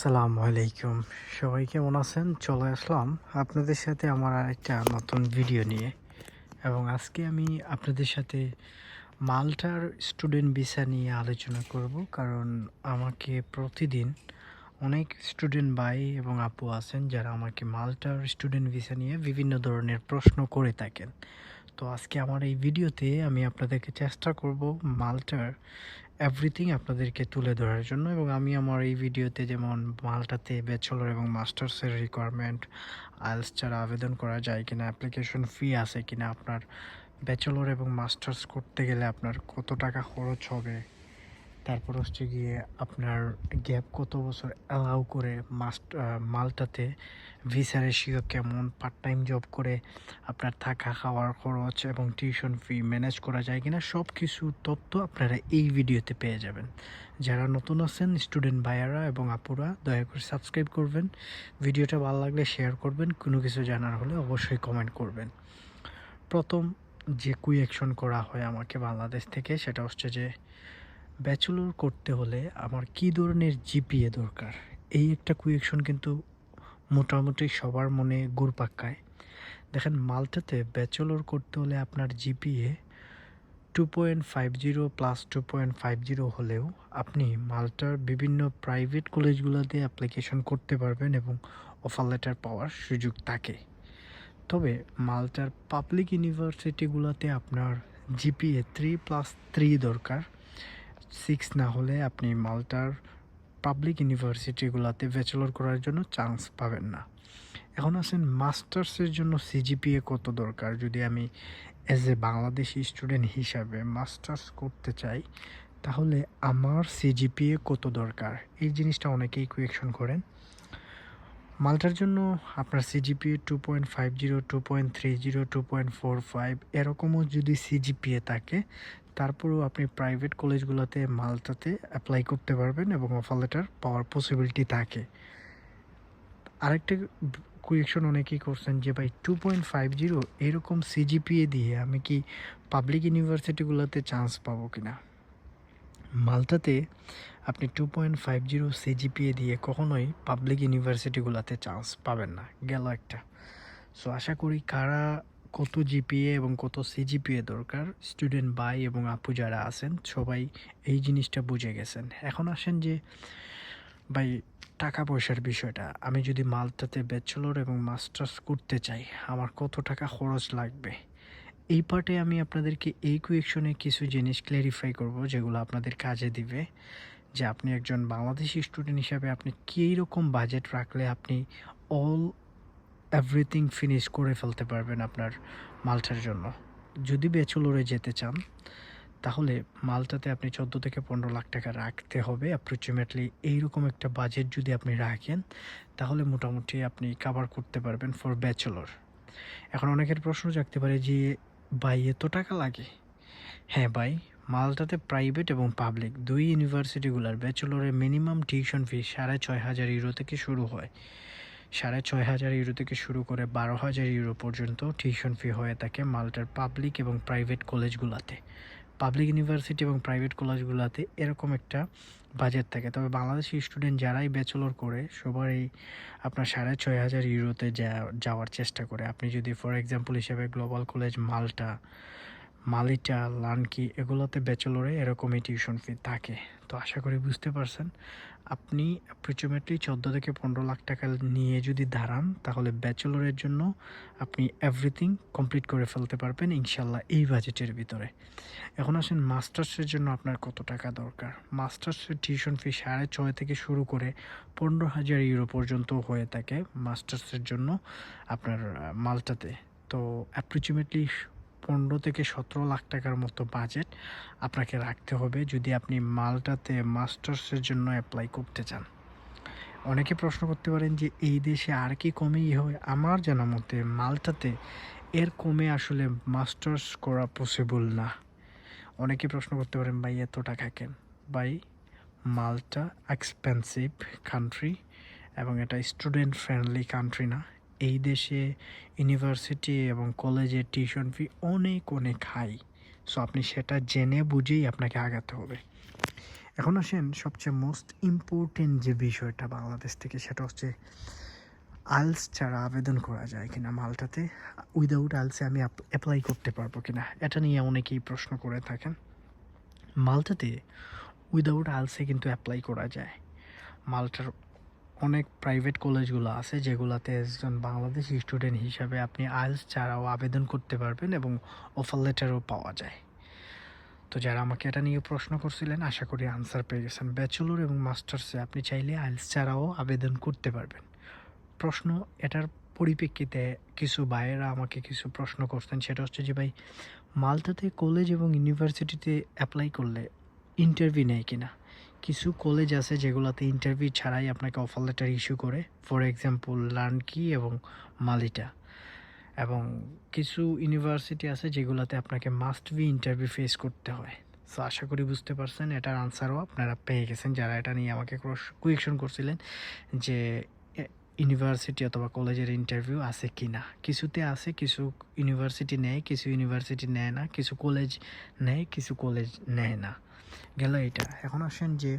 আসসালামু আলাইকুম। সবাই কেমন আছেন? চলে আসলাম আপনাদের সাথে আমার আরেকটা নতুন ভিডিও নিয়ে। এবং আজকে আমি আপনাদের সাথে মাল্টার স্টুডেন্ট ভিসা নিয়ে আলোচনা করব। কারণ আমাকে প্রতিদিন অনেক স্টুডেন্ট ভাই এবং আপু আছেন যারা আমাকে মাল্টার স্টুডেন্ট ভিসা নিয়ে বিভিন্ন ধরনের প্রশ্ন করে থাকেন। তো আজকে আমার এই ভিডিওতে আমি আপনাদেরকে চেষ্টা করব মাল্টার এভরিথিং আপনাদেরকে তুলে ধরার জন্য। এবং আমি আমার এই ভিডিওতে যেমন মাল্টাতে ব্যাচেলর এবং মাস্টার্সের রিকোয়ারমেন্ট, আইএলটিএস ছাড়া আবেদন করা যায় কিনা, অ্যাপ্লিকেশন ফি আছে কিনা, আপনার ব্যাচেলর এবং মাস্টার্স করতে গেলে আপনার কত টাকা খরচ হবে, তারপর হচ্ছে গিয়ে আপনার গ্যাপ কত বছর অ্যালাউ করে মাল্টাতে ভিসা রেশিও কেমন, পার্ট টাইম জব করে আপনার থাকা খাওয়ার খরচ এবং টিউশন ফি ম্যানেজ করা যায় কিনা, সব কিছু তথ্য আপনারা এই ভিডিওতে পেয়ে যাবেন। যারা নতুন আছেন স্টুডেন্ট ভাইয়ারা এবং আপুরা, দয়া করে সাবস্ক্রাইব করবেন, ভিডিওটা ভালো লাগলে শেয়ার করবেন, কোনো কিছু জানার হলে অবশ্যই কমেন্ট করবেন। প্রথম যে কুয়েকশন করা হয় আমাকে বাংলাদেশ থেকে, সেটা হচ্ছে যে ব্যাচেলর করতে হলে আমার কী ধরনের জিপিএ দরকার। এই একটা কুয়েকশন কিন্তু মোটামুটি সবার মনে ঘুরপাক খায়। দেখেন, মাল্টাতে ব্যাচেলর করতে হলে আপনার জিপিএ 2.50 প্লাস 2.50 হলেও আপনি মাল্টার বিভিন্ন প্রাইভেট কলেজগুলোতে অ্যাপ্লিকেশন করতে পারবেন এবং অফার লেটার পাওয়ার সুযোগ থাকে। তবে মাল্টার পাবলিক ইউনিভার্সিটিগুলোতে আপনার জিপিএ 3+3 দরকার। 6 না হলে আপনি মাল্টার পাবলিক ইউনিভার্সিটিগুলোতে ব্যাচেলর করার জন্য চান্স পাবেন না। এখন আসেন মাস্টার্সের জন্য সিজিপিএ কত দরকার। যদি আমি অ্যাজ এ বাংলাদেশি স্টুডেন্ট হিসাবে মাস্টার্স করতে চাই, তাহলে আমার সিজিপিএ কত দরকার, এই জিনিসটা অনেকেই কুয়েকশন করেন। মাল্টার জন্য আপনার সিজিপিএ 2.50, 2.30, 2.45 এরকমও যদি সিজিপিএ থাকে, তারপরেও আপনি প্রাইভেট কলেজগুলোতে মাল্টাতে অ্যাপ্লাই করতে পারবেন এবং অফার লেটার পাওয়ার পসিবিলিটি থাকে। আরেকটা কুয়েকশন অনেকেই করছেন যে ভাই 2.50 এরকম সিজিপিএ দিয়ে আমি কি পাবলিক ইউনিভার্সিটিগুলোতে চান্স পাবো কিনা। মাল্টাতে আপনি 2.50 সিজিপিএ দিয়ে কখনোই পাবলিক ইউনিভার্সিটিগুলোতে চান্স পাবেন না, গেল একটা। সো আশা করি কারা কত জিপিএ এবং কত সিজিপিএ দরকার, স্টুডেন্ট ভাই এবং আপু যারা আছেন সবাই এই জিনিসটা বুঝে গেছেন। এখন আসেন যে ভাই টাকা পয়সার বিষয়টা, আমি যদি মাল্টাতে ব্যাচেলর এবং মাস্টার্স করতে চাই আমার কত টাকা খরচ লাগবে। এই পার্টে আমি আপনাদেরকে এই কুয়েকশনে কিছু জিনিস ক্ল্যারিফাই করব যেগুলো আপনাদের কাজে দিবে। যে আপনি একজন বাংলাদেশি স্টুডেন্ট হিসাবে আপনি কী রকম বাজেট রাখলে আপনি অল এভরিথিং ফিনিশ করে ফেলতে পারবেন আপনার মাল্টার জন্য। যদি ব্যাচেলরে যেতে চান তাহলে মাল্টাতে আপনি 14 থেকে 15 লাখ টাকা রাখতে হবে অ্যাপ্রক্সিমেটলি। এইরকম একটা বাজেট যদি আপনি রাখেন তাহলে মোটামুটি আপনি কাভার করতে পারবেন ফর ব্যাচেলর। এখন অনেকের প্রশ্ন জাগতে পারে যে ভাই এত টাকা লাগে। হ্যাঁ ভাই, মাল্টাতে প্রাইভেট এবং পাবলিক দুই ইউনিভার্সিটিগুলোর ব্যাচেলরের মিনিমাম টিউশন ফি 6,500 ইউরো থেকে শুরু হয়। 6,500 ইউরো থেকে শুরু করে 12,000 ইউরো পর্যন্ত টিউশন ফি হয়ে থাকে মাল্টার পাবলিক এবং প্রাইভেট কলেজগুলোতে। পাবলিক ইউনিভার্সিটি এবং প্রাইভেট কলেজগুলোতে এরকম একটা বাজেট থাকে। তবে বাংলাদেশি স্টুডেন্ট যারাই ব্যাচেলর করে সবারই আপনার 6,500 ইউরোতে যাওয়ার চেষ্টা করে। আপনি যদি ফর এক্সাম্পল হিসেবে গ্লোবাল কলেজ মাল্টা, মালিটা, লানকি এগুলোতে ব্যাচেলরে এরকমই টিউশন ফি থাকে। তো আশা করি বুঝতে পারছেন। আপনি অ্যাপ্রক্সিমেটলি 14 থেকে 15 লাখ টাকা নিয়ে যদি দাঁড়ান তাহলে ব্যাচেলরের জন্য আপনি এভরিথিং কমপ্লিট করে ফেলতে পারবেন ইনশাল্লাহ এই বাজেটের ভিতরে। এখন আসেন মাস্টার্সের জন্য আপনার কত টাকা দরকার। মাস্টার্সের টিউশন ফি 6,500 থেকে শুরু করে 15,000 ইউরো পর্যন্ত হয়ে থাকে মাস্টার্সের জন্য আপনার মাল্টাতে। তো অ্যাপ্রক্সিমেটলি 15 থেকে 17 লাখ টাকার মতো বাজেট আপনাকে রাখতে হবে যদি আপনি মাল্টাতে মাস্টার্সের জন্য অ্যাপ্লাই করতে চান। অনেকে প্রশ্ন করতে পারেন যে এই দেশে আর কি কমেই হয়। আমার জানা মতে মাল্টাতে এর কমে আসলে মাস্টার্স করা পসিবল না। অনেকে প্রশ্ন করতে পারেন ভাই এত টাকা কেন। ভাই, মাল্টা এক্সপেন্সিভ কান্ট্রি এবং এটা স্টুডেন্ট ফ্রেন্ডলি কান্ট্রি না। এই দেশে ইউনিভার্সিটি এবং কলেজের টিউশন ফি অনেক অনেক হাই। সো আপনি সেটা জেনে বুঝেই আপনাকে আগাতে হবে। এখন আসেন সবচেয়ে মোস্ট ইম্পর্টেন্ট যে বিষয়টা বাংলাদেশ থেকে, সেটা হচ্ছে আইএলটিএস ছাড়া আবেদন করা যায় কিনা মাল্টাতে, উইদাউট আইএলটিএসে আমি অ্যাপ্লাই করতে পারবো কিনা, এটা নিয়ে অনেকেই প্রশ্ন করে থাকেন। মাল্টাতে উইদাউট আইএলটিএসে কিন্তু অ্যাপ্লাই করা যায়। মাল্টার অনেক প্রাইভেট কলেজগুলো আছে যেগুলোতে একজন বাংলাদেশি স্টুডেন্ট হিসাবে আপনি আইএলটিএস ছাড়াও আবেদন করতে পারবেন এবং অফার লেটারও পাওয়া যায়। তো যারা আমাকে এটা নিয়ে প্রশ্ন করছিলেন, আশা করি আনসার পেয়ে গেছেন। ব্যাচেলর এবং মাস্টার্সে আপনি চাইলে আইএলটিএস ছাড়াও আবেদন করতে পারবেন। প্রশ্ন এটার পরিপ্রেক্ষিতে কিছু ভাইয়েরা আমাকে কিছু প্রশ্ন করতেন, সেটা হচ্ছে যে ভাই, মাল্টাতে কলেজ এবং ইউনিভার্সিটিতে অ্যাপ্লাই করলে ইন্টারভিউ নেয় কিনা। কিছু কলেজ আছে যেগুলোতে ইন্টারভিউ ছাড়াই আপনাকে অফার লেটার ইস্যু করে, ফর এক্সাম্পল লার্নকি এবং মালিটা। এবং কিছু ইউনিভার্সিটি আছে যেগুলোতে আপনাকে মাস্ট বি ইন্টারভিউ ফেস করতে হয়। সো আশা করি বুঝতে পারছেন, এটার আনসারও আপনারা পেয়ে গেছেন যারা এটা নিয়ে আমাকে কোয়েকশন করছিলেন যে ইউনিভার্সিটি অথবা কলেজের ইন্টারভিউ আছে কি না। কিছুতে আছে, কিছু ইউনিভার্সিটি নেয়, কিছু ইউনিভার্সিটি নেয় না, কিছু কলেজ নেয়, কিছু কলেজ নেয় না। গেল এটা। এখন আসেন যে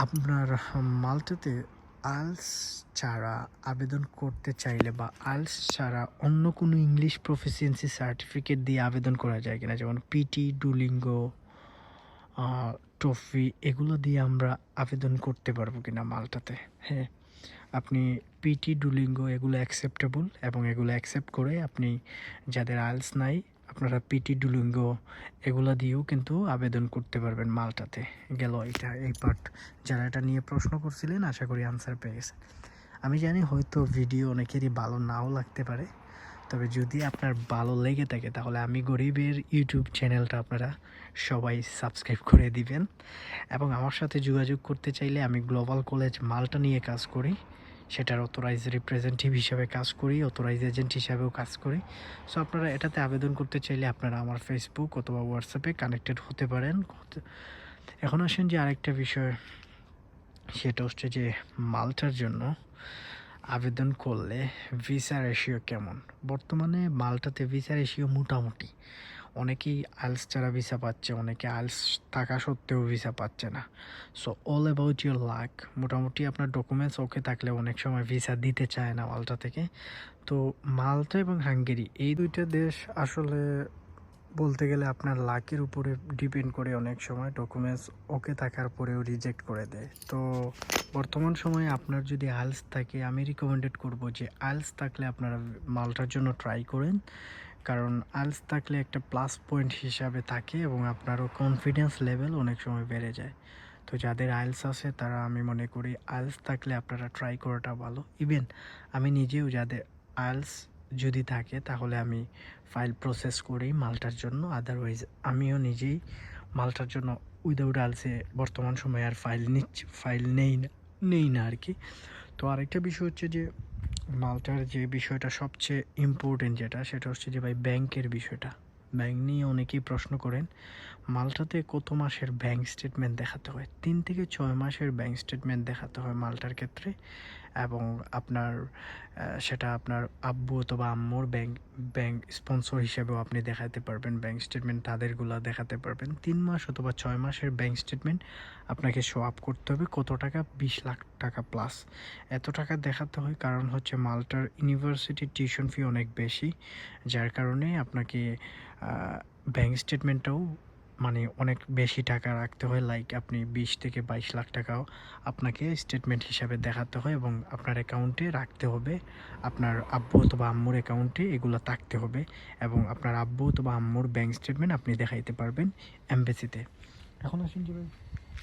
আপনার মাল্টাতে আইএলটিএস ছাড়া আবেদন করতে চাইলে বা আইএলটিএস ছাড়া অন্য কোনো ইংলিশ প্রফিসিয়েন্সি সার্টিফিকেট দিয়ে আবেদন করা যায় কিনা, যেমন পিটি, ডুলিঙ্গো, টফি, এগুলো দিয়ে আমরা আবেদন করতে পারবো কিনা মাল্টাতে। হ্যাঁ, আপনি পিটি, ডুলিঙ্গো এগুলো অ্যাকসেপ্টেবল, এবং এগুলো অ্যাকসেপ্ট করে আপনি যাদের আইএলটিএস নাই আপনারা পিটি, ডুলিঙ্গো এগুলো দিয়েও কিন্তু আবেদন করতে পারবেন মাল্টাতে। গেল এটা এই পার্ট। যারা এটা নিয়ে প্রশ্ন করছিলেন আশা করি আনসার পেয়ে গেছে। আমি জানি হয়তো ভিডিও অনেকেরই ভালো নাও লাগতে পারে, তবে যদি আপনার ভালো লেগে থাকে তাহলে আমি গরিবের ইউটিউব চ্যানেলটা আপনারা সবাই সাবস্ক্রাইব করে দিবেন। এবং আমার সাথে যোগাযোগ করতে চাইলে আমি গ্লোবাল কলেজ মাল্টা নিয়ে কাজ করি, সেটার অথরাইজ রিপ্রেজেন্টেটিভ হিসাবে কাজ করি, অথরাইজ এজেন্ট হিসাবেও কাজ করি। সো আপনারা এটাতে আবেদন করতে চাইলে আপনারা আমার ফেসবুক অথবা হোয়াটসঅ্যাপে কানেক্টেড হতে পারেন। এখন আসেন যে আরেকটা বিষয়, সেটা হচ্ছে যে মাল্টার জন্য আবেদন করলে ভিসা রেশিও কেমন। বর্তমানে মাল্টাতে ভিসা রেশিও মোটামুটি, অনেকেই আইএলটিএস ছাড়া ভিসা পাচ্ছে, অনেকে আইএলটিএস থাকা সত্ত্বেও ভিসা পাচ্ছে না। So all about your lakh. মোটামুটি আপনার ডকুমেন্টস ওকে থাকলে অনেক সময় ভিসা দিতে চায় না মাল্টা থেকে। তো মাল্টা এবং হাঙ্গেরি এই দুইটা দেশ আসলে বলতে গেলে আপনার লাকের উপরে ডিপেন্ড করে, অনেক সময় ডকুমেন্টস ওকে থাকার পরেও রিজেক্ট করে দেয়। তো বর্তমান সময়ে আপনার যদি আইএলটিএস থাকে, আমি রিকমেন্ডেড করব যে আইএলটিএস থাকলে আপনারা মাল্টার জন্য ট্রাই করেন, কারণ আইএলটিএস থাকলে একটা প্লাস পয়েন্ট হিসাবে থাকে এবং আপনারও কনফিডেন্স লেভেল অনেক সময় বেড়ে যায়। তো যাদের আইএলটিএস আছে তারা, আমি মনে করি আইএলটিএস থাকলে আপনারা ট্রাই করাটা ভালো। ইভেন আমি নিজেও, যাদের আইএলটিএস যদি থাকে তাহলে আমি ফাইল প্রসেস করি মাল্টার জন্য, আদারওয়াইজ আমিও নিজেই মাল্টার জন্য উইদাউট আইএলটিএসে বর্তমান সময়ে আর ফাইল নেই না আর কি। তো আরেকটা বিষয় হচ্ছে যে মাল্টার যে বিষয়টা সবচেয়ে ইম্পর্টেন্ট যেটা, সেটা হচ্ছে যে ভাই ব্যাংকের বিষয়টা। ব্যাংক নিয়ে অনেকেই প্রশ্ন করেন। মাল্টাতে কত মাসের ব্যাংক স্টেটমেন্ট দেখাতে হয়? 3 থেকে 6 মাসের ব্যাংক স্টেটমেন্ট দেখাতে হয় মাল্টার ক্ষেত্রে। এবং আপনার সেটা আপনার আব্বু অথবা আম্মুর ব্যাংক স্পন্সর হিসেবেও আপনি দেখাতে পারবেন ব্যাংক স্টেটমেন্ট, তাদেরগুলো দেখাতে পারবেন। 3 মাস অথবা 6 মাসের ব্যাংক স্টেটমেন্ট আপনাকে শো আপ করতে হবে। কত টাকা? 20 লাখ টাকা প্লাস। এত টাকা দেখাতে হয় কারণ হচ্ছে মাল্টার ইউনিভার্সিটির টিউশন ফি অনেক বেশি, যার কারণে আপনাকে ব্যাংক স্টেটমেন্টটাও মানে অনেক বেশি টাকা রাখতে হয়। লাইক আপনি 20 থেকে 22 লাখ টাকাও আপনাকে স্টেটমেন্ট হিসাবে দেখাতে হয় এবং আপনার অ্যাকাউন্টে রাখতে হবে। আপনার আব্বু অথবা আম্মুর অ্যাকাউন্টে এগুলো থাকতে হবে এবং আপনার আব্বু অথবা আম্মুর ব্যাংক স্টেটমেন্ট আপনি দেখাইতে পারবেন এমবেসিতে। এখন আসুন যে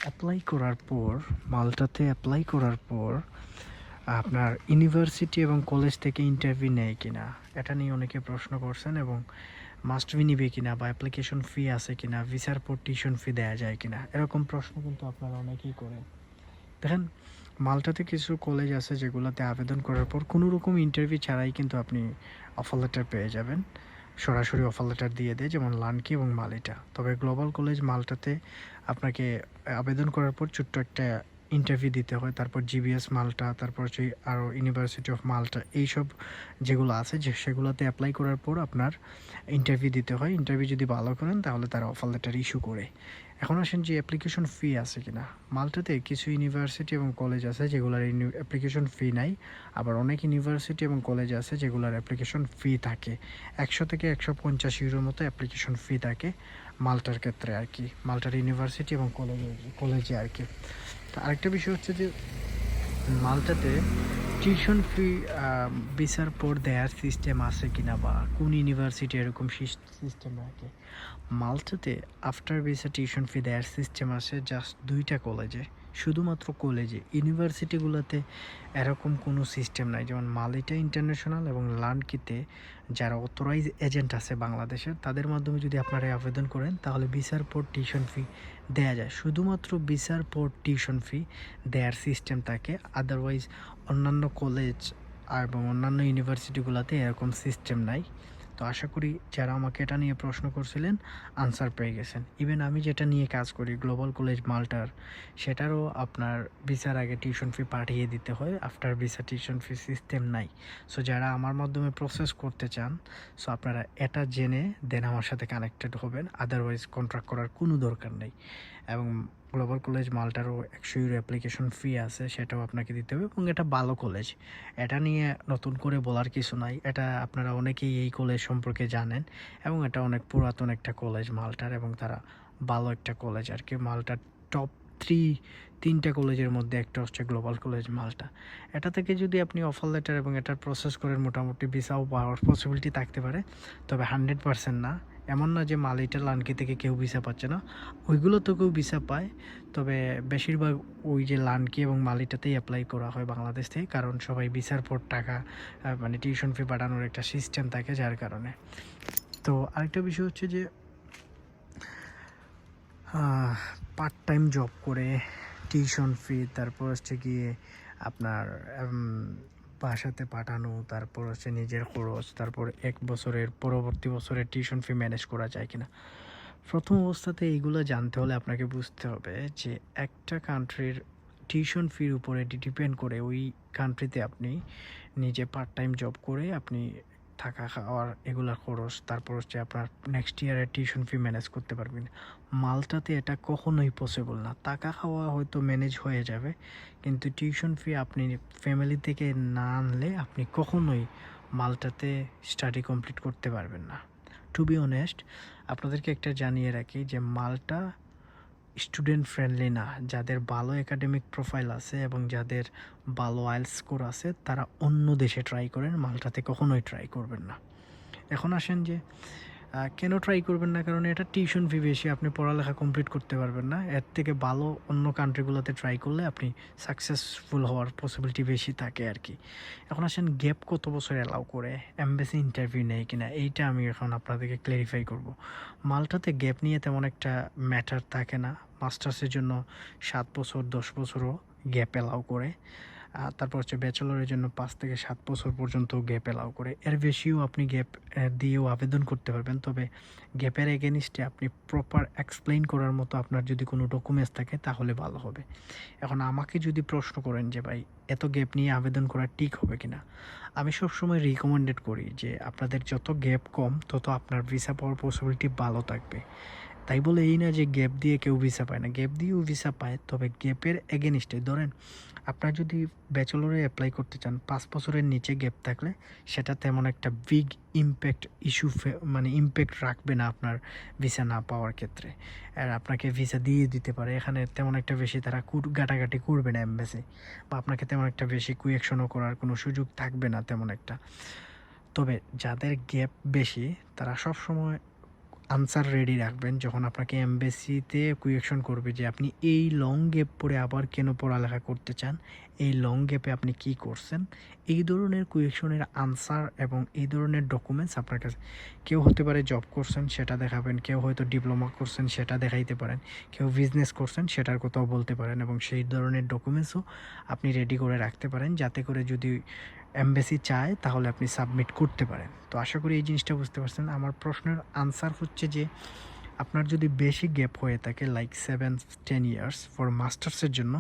অ্যাপ্লাই করার পর, মাল্টাতে অ্যাপ্লাই করার পর আপনার ইউনিভার্সিটি এবং কলেজ থেকে ইন্টারভিউ নেয় কিনা, এটা নিয়ে অনেকে প্রশ্ন করছেন, এবং মাস্ট বি নিবে কিনা, বা অ্যাপ্লিকেশন ফি আছে কিনা, ভিসার পর টিউশন ফি দেওয়া যায় কিনা, এরকম প্রশ্ন কিন্তু আপনারা অনেকেই করেন। দেখেন, মাল্টাতে কিছু কলেজ আছে যেগুলোতে আবেদন করার পর কোনো রকম ইন্টারভিউ ছাড়াই কিন্তু আপনি অফার লেটার পেয়ে যাবেন, সরাসরি অফার লেটার দিয়ে দেয়, যেমন লার্নকি এবং মালিটা। তবে গ্লোবাল কলেজ মাল্টাতে আপনাকে আবেদন করার পর ছোট্ট একটা ইন্টারভিউ দিতে হয়, তারপর জিবিএস মাল্টা, তারপর হচ্ছে আরও ইউনিভার্সিটি অফ মাল্টা, এইসব যেগুলো আছে যে সেগুলোতে অ্যাপ্লাই করার পর আপনার ইন্টারভিউ দিতে হয়। ইন্টারভিউ যদি ভালো করেন তাহলে তারা অফার লেটার ইস্যু করে। এখন আসেন যে অ্যাপ্লিকেশন ফি আছে কিনা। মাল্টাতে কিছু ইউনিভার্সিটি এবং কলেজ আছে যেগুলোর অ্যাপ্লিকেশন ফি নাই। আবার অনেক ইউনিভার্সিটি এবং কলেজ আছে যেগুলোর অ্যাপ্লিকেশন ফি থাকে। ১০০ থেকে ১৫০ ইউরোর মতো অ্যাপ্লিকেশন ফি থাকে মাল্টার ক্ষেত্রে আরকি। মাল্টার ইউনিভার্সিটি এবং কলেজে আরকি। তো আরেকটা বিষয় হচ্ছে যে মাল্টাতে টিউশন ফি ভিসার পর দেয়ার সিস্টেম আছে কিনা বা কোন ইউনিভার্সিটি এরকম সিস্টেম রাখে। মাল্টাতে আফটার ভিসা টিউশন ফি দেয়ার সিস্টেম আছে জাস্ট ২টা কলেজে, শুধুমাত্র কলেজে। ইউনিভার্সিটিগুলোতে এরকম কোনো সিস্টেম নাই। যেমন মালিটা ইন্টারন্যাশনাল এবং লানকিতে যারা অথরাইজ এজেন্ট আছে বাংলাদেশের, তাদের মাধ্যমে যদি আপনারা আবেদন করেন তাহলে ভিসার পর টিউশন ফি দেয়া যায়। শুধুমাত্র ভিসার পর টিউশন ফি দেয়ার সিস্টেম থাকে। আদারওয়াইজ অন্যান্য কলেজ এবং অন্যান্য ইউনিভার্সিটিগুলোতে এরকম সিস্টেম নাই। তো আশা করি যারা আমাকে এটা নিয়ে প্রশ্ন করছিলেন আনসার পেয়ে গেছেন। ইভেন আমি যেটা নিয়ে কাজ করি গ্লোবাল কলেজ মাল্টার, সেটারও আপনার ভিসার আগে টিউশন ফি পাঠিয়ে দিতে হয়। After visa tuition fee system নাই। সো যারা আমার মাধ্যমে প্রসেস করতে চান, সো আপনারা এটা জেনে দেন আমার সাথে কানেক্টেড হবেন। আদারওয়াইজ কন্ট্রাক্ট করার কোনো দরকার নেই। এবং গ্লোবাল কলেজ মাল্টারও ১০০ ইউরো অ্যাপ্লিকেশন ফি আছে, সেটাও আপনাকে দিতে হবে এবং এটা ভালো কলেজ। এটা নিয়ে নতুন করে বলার কিছু নাই। এটা আপনারা অনেকেই এই কলেজ সম্পর্কে জানেন এবং এটা অনেক পুরাতন একটা কলেজ মাল্টার, এবং তারা ভালো একটা কলেজ আরকি। মাল্টার টপ ৩টা কলেজের মধ্যে একটা হচ্ছে গ্লোবাল কলেজ মাল্টা। এটা থেকে যদি আপনি অফার লেটার এবং এটার প্রসেস করেন, মোটামুটি ভিসাও পাওয়ার পসিবিলিটি থাকতে পারে। তবে 100% না। এমন না যে মালিটা লানকি থেকে কেউ ভিসা পাচ্ছে না, ওইগুলো থেকেও ভিসা পায়। তবে বেশিরভাগ ওই যে লানকি এবং মালিটাতেই অ্যাপ্লাই করা হয় বাংলাদেশ থেকে, কারণ সবাই ভিসার পর টাকা মানে টিউশন ফি পাঠানোর একটা সিস্টেম থাকে যার কারণে। তো আরেকটা বিষয় হচ্ছে যে পার্ট টাইম জব করে টিউশন ফি, তারপর হচ্ছে গিয়ে আপনার বাসাতে পাঠানো, তারপর হচ্ছে নিজের খরচ, তারপর ১ বছরের পরবর্তী বছরের টিউশন ফি ম্যানেজ করা যায় কিনা। প্রথম অবস্থাতে এইগুলো জানতে হলে আপনাকে বুঝতে হবে যে একটা কান্ট্রির টিউশন ফির উপরে ডিপেন্ড করে ওই কান্ট্রিতে আপনি নিজে পার্ট টাইম জব করে আপনি থাকা খাওয়ার এগুলার খরচ, তারপর হচ্ছে আপনার নেক্সট ইয়ারের টিউশন ফি ম্যানেজ করতে পারবেন। মাল্টাতে এটা কখনোই পসিবল না। টাকা খাওয়া হয়তো ম্যানেজ হয়ে যাবে, কিন্তু টিউশন ফি আপনি ফ্যামিলি থেকে না আনলে আপনি কখনোই মাল্টাতে স্টাডি কমপ্লিট করতে পারবেন না। টু বি অনেস্ট, আপনাদেরকে একটা জানিয়ে রাখি যে মাল্টা স্টুডেন্ট ফ্রেন্ডলি না। যাদের ভালো একাডেমিক প্রোফাইল আছে এবং যাদের ভালো আইএলটিএস স্কোর আছে, তারা অন্য দেশে ট্রাই করেন, মাল্টাতে কখনোই ট্রাই করবেন না। এখন আসেন যে কেন ট্রাই করবেন না, কারণ এটা টিউশন ফি বেশি, আপনি পড়ালেখা কমপ্লিট করতে পারবেন না। এর থেকে ভালো অন্য কান্ট্রিগুলোতে ট্রাই করলে আপনি সাকসেসফুল হওয়ার পসিবিলিটি বেশি থাকে আর কি। এখন আসেন গ্যাপ কত বছর অ্যালাউ করে, এমবেসি ইন্টারভিউ নেয় কিনা, এইটা আমি এখন আপনাদেরকে ক্লিয়ারিফাই করব। মাল্টাতে গ্যাপ নিয়ে তেমন একটা ম্যাটার থাকে না। মাস্টার্সের জন্য ৭ বছর ১০ বছরও গ্যাপ অ্যালাউ করে। তারপর হচ্ছে ব্যাচেলরের জন্য ৫ থেকে ৭ বছর পর্যন্ত গ্যাপ অ্যালাউ করে। এর বেশিও আপনি গ্যাপ দিয়েও আবেদন করতে পারবেন। তবে গ্যাপের এগেইনস্টে আপনি প্রপার এক্সপ্লেইন করার মতো আপনার যদি কোনো ডকুমেন্টস থাকে তাহলে ভালো হবে। এখন আমাকে যদি প্রশ্ন করেন যে ভাই এত গ্যাপ নিয়ে আবেদন করা ঠিক হবে কিনা, আমি সবসময় রিকমেন্ডেড করি যে আপনাদের যত গ্যাপ কম তত আপনার ভিসা পাওয়ার পসিবিলিটি ভালো থাকবে। তাই বলে এই না যে গ্যাপ দিয়ে কেউ ভিসা পায় না, গ্যাপ দিয়েও ভিসা পায়। তবে গ্যাপের এগেইনস্টে ধরেন আপনার যদি ব্যাচেলরে অ্যাপ্লাই করতে চান, ৫ বছরের নিচে গ্যাপ থাকলে সেটা তেমন একটা বিগ ইম্প্যাক্ট মানে ইম্প্যাক্ট রাখবে না আপনার ভিসা না পাওয়ার ক্ষেত্রে। আর আপনাকে ভিসা দিয়ে দিতে পারে, এখানে তেমন একটা বেশি তারা ঘাটাঘাটি করবে না এমবেসি, বা আপনাকে তেমন একটা বেশি কুয়েকশনও করার কোনো সুযোগ থাকবে না তেমন একটা। তবে যাদের গ্যাপ বেশি তারা সবসময় আনসার রেডি রাখবেন যখন আপনাকে এমবেসিতে কুয়েকশন করবে যে আপনি এই লং গ্যাপ পরে আবার কেন পড়ালেখা করতে চান, এই লং গ্যাপে আপনি কি করছেন, এই ধরনের কুয়েকশনের আনসার এবং এই ধরনের ডকুমেন্টস আপনার কাছে। কেউ হতে পারে জব করছেন সেটা দেখাবেন, কেউ হয়তো ডিপ্লোমা করছেন সেটা দেখাইতে পারেন, কেউ বিজনেস করছেন সেটার কথাও বলতে পারেন, এবং সেই ধরনের ডকুমেন্টসও আপনি রেডি করে রাখতে পারেন যাতে করে যদি এমবেসি চায় তাহলে আপনি সাবমিট করতে পারেন। তো আশা করি এই জিনিসটা বুঝতে পারছেন। আমার প্রশ্নের আনসার হচ্ছে যে আপনার যদি বেশি গ্যাপ হয়ে থাকে লাইক 7-10 ইয়ার্স ফর মাস্টার্সের জন্য,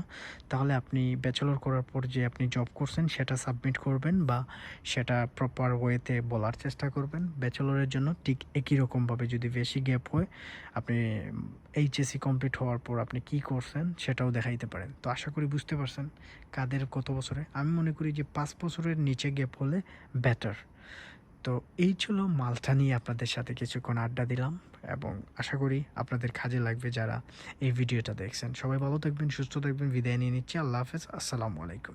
তাহলে আপনি ব্যাচেলর করার পর যে আপনি জব করছেন সেটা সাবমিট করবেন বা সেটা প্রপার ওয়েতে বলার চেষ্টা করবেন। ব্যাচেলরের জন্য ঠিক একই রকমভাবে যদি বেশি গ্যাপ হয়, আপনি এইচএসসি কমপ্লিট হওয়ার পর আপনি কী করছেন সেটাও দেখাইতে পারেন। তো আশা করি বুঝতে পারছেন কাদের কত বছরে। আমি মনে করি যে 5 বছরের নিচে গ্যাপ হলে বেটার। তো এই ছিল মালটা নিয়ে আপনাদের সাথে কিছুক্ষণ আড্ডা দিলাম এবং আশা করি আপনাদের কাজে লাগবে যারা এই ভিডিওটা দেখছেন। সবাই ভালো থাকবেন, সুস্থ থাকবেন। বিদায় নিয়ে নিচ্ছি। আল্লাহ হাফেজ। আসসালামু আলাইকুম।